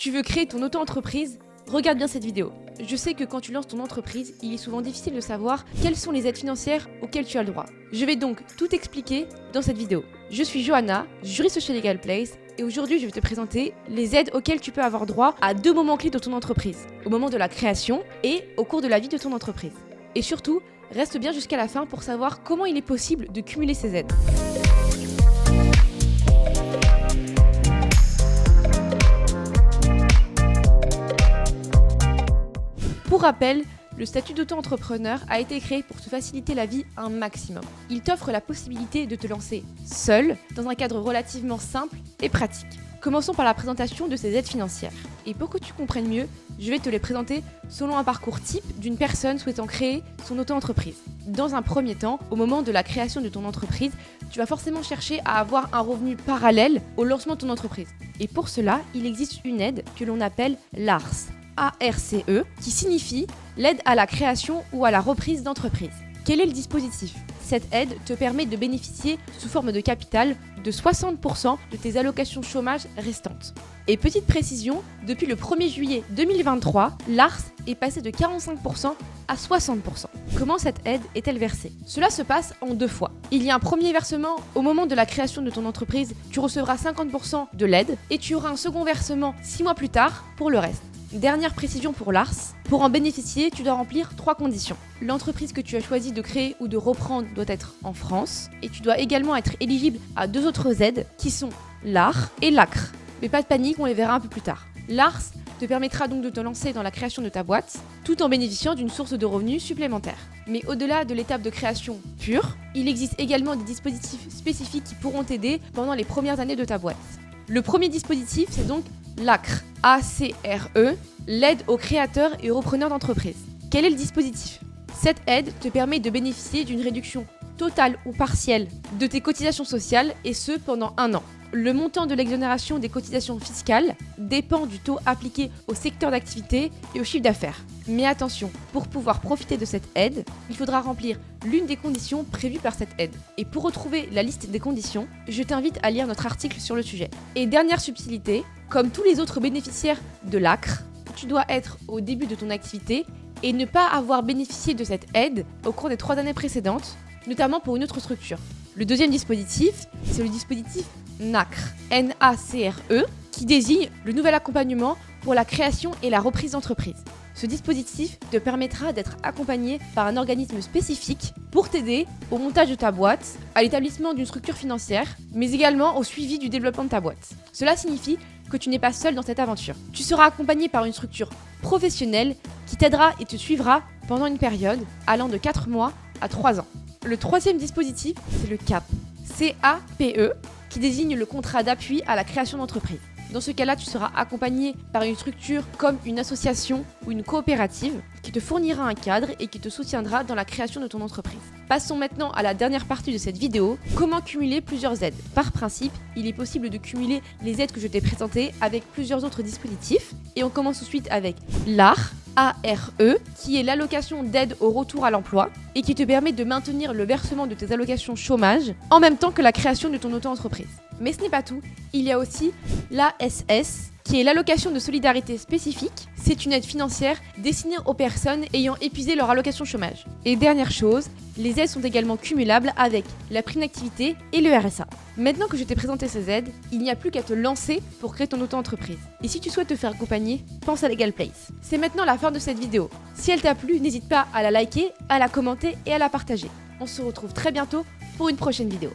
Tu veux créer ton auto-entreprise? Regarde bien cette vidéo. Je sais que quand tu lances ton entreprise, il est souvent difficile de savoir quelles sont les aides financières auxquelles tu as le droit. Je vais donc tout expliquer dans cette vidéo. Je suis Johanna, juriste chez Legal Place, et aujourd'hui je vais te présenter les aides auxquelles tu peux avoir droit à 2 moments clés de ton entreprise, au moment de la création et au cours de la vie de ton entreprise. Et surtout, reste bien jusqu'à la fin pour savoir comment il est possible de cumuler ces aides. Pour rappel, le statut d'auto-entrepreneur a été créé pour te faciliter la vie un maximum. Il t'offre la possibilité de te lancer seul, dans un cadre relativement simple et pratique. Commençons par la présentation de ces aides financières. Et pour que tu comprennes mieux, je vais te les présenter selon un parcours type d'une personne souhaitant créer son auto-entreprise. Dans un premier temps, au moment de la création de ton entreprise, tu vas forcément chercher à avoir un revenu parallèle au lancement de ton entreprise. Et pour cela, il existe une aide que l'on appelle l'ARCE. ARCE, qui signifie l'aide à la création ou à la reprise d'entreprise. Quel est le dispositif? Cette aide te permet de bénéficier sous forme de capital de 60% de tes allocations chômage restantes. Et petite précision, depuis le 1er juillet 2023, l'ARCE est passé de 45% à 60%. Comment cette aide est-elle versée? Cela se passe en 2 fois. Il y a un premier versement au moment de la création de ton entreprise, tu recevras 50% de l'aide et tu auras un second versement 6 mois plus tard pour le reste. Dernière précision pour l'ARCE, pour en bénéficier, tu dois remplir 3 conditions. L'entreprise que tu as choisi de créer ou de reprendre doit être en France et tu dois également être éligible à 2 autres aides qui sont l'AR et l'ACRE. Mais pas de panique, on les verra un peu plus tard. L'ARCE te permettra donc de te lancer dans la création de ta boîte tout en bénéficiant d'une source de revenus supplémentaire. Mais au-delà de l'étape de création pure, il existe également des dispositifs spécifiques qui pourront t'aider pendant les premières années de ta boîte. Le premier dispositif, c'est donc l'ACRE, A-C-R-E, l'aide aux créateurs et aux repreneurs d'entreprise. Quel est le dispositif? Cette aide te permet de bénéficier d'une réduction totale ou partielle de tes cotisations sociales et ce pendant 1 an. Le montant de l'exonération des cotisations fiscales dépend du taux appliqué au secteur d'activité et au chiffre d'affaires. Mais attention, pour pouvoir profiter de cette aide, il faudra remplir l'une des conditions prévues par cette aide. Et pour retrouver la liste des conditions, je t'invite à lire notre article sur le sujet. Et dernière subtilité, comme tous les autres bénéficiaires de l'ACRE, tu dois être au début de ton activité et ne pas avoir bénéficié de cette aide au cours des 3 années précédentes, notamment pour une autre structure. Le deuxième dispositif, c'est le dispositif NACRE, N-A-C-R-E, qui désigne le nouvel accompagnement pour la création et la reprise d'entreprise. Ce dispositif te permettra d'être accompagné par un organisme spécifique pour t'aider au montage de ta boîte, à l'établissement d'une structure financière, mais également au suivi du développement de ta boîte. Cela signifie que tu n'es pas seul dans cette aventure. Tu seras accompagné par une structure professionnelle qui t'aidera et te suivra pendant une période allant de 4 mois à 3 ans. Le troisième dispositif, c'est le CAP, C-A-P-E, qui désigne le contrat d'appui à la création d'entreprise. Dans ce cas-là, tu seras accompagné par une structure comme une association ou une coopérative qui te fournira un cadre et qui te soutiendra dans la création de ton entreprise. Passons maintenant à la dernière partie de cette vidéo, comment cumuler plusieurs aides. Par principe, il est possible de cumuler les aides que je t'ai présentées avec plusieurs autres dispositifs et on commence tout de suite avec l'ARE, A-R-E, qui est l'allocation d'aide au retour à l'emploi et qui te permet de maintenir le versement de tes allocations chômage en même temps que la création de ton auto-entreprise. Mais ce n'est pas tout, il y a aussi l'ASS, qui est l'allocation de solidarité spécifique. C'est une aide financière destinée aux personnes ayant épuisé leur allocation chômage. Et dernière chose, les aides sont également cumulables avec la prime d'activité et le RSA. Maintenant que je t'ai présenté ces aides, il n'y a plus qu'à te lancer pour créer ton auto-entreprise. Et si tu souhaites te faire accompagner, pense à Legal Place. C'est maintenant la fin de cette vidéo. Si elle t'a plu, n'hésite pas à la liker, à la commenter et à la partager. On se retrouve très bientôt pour une prochaine vidéo.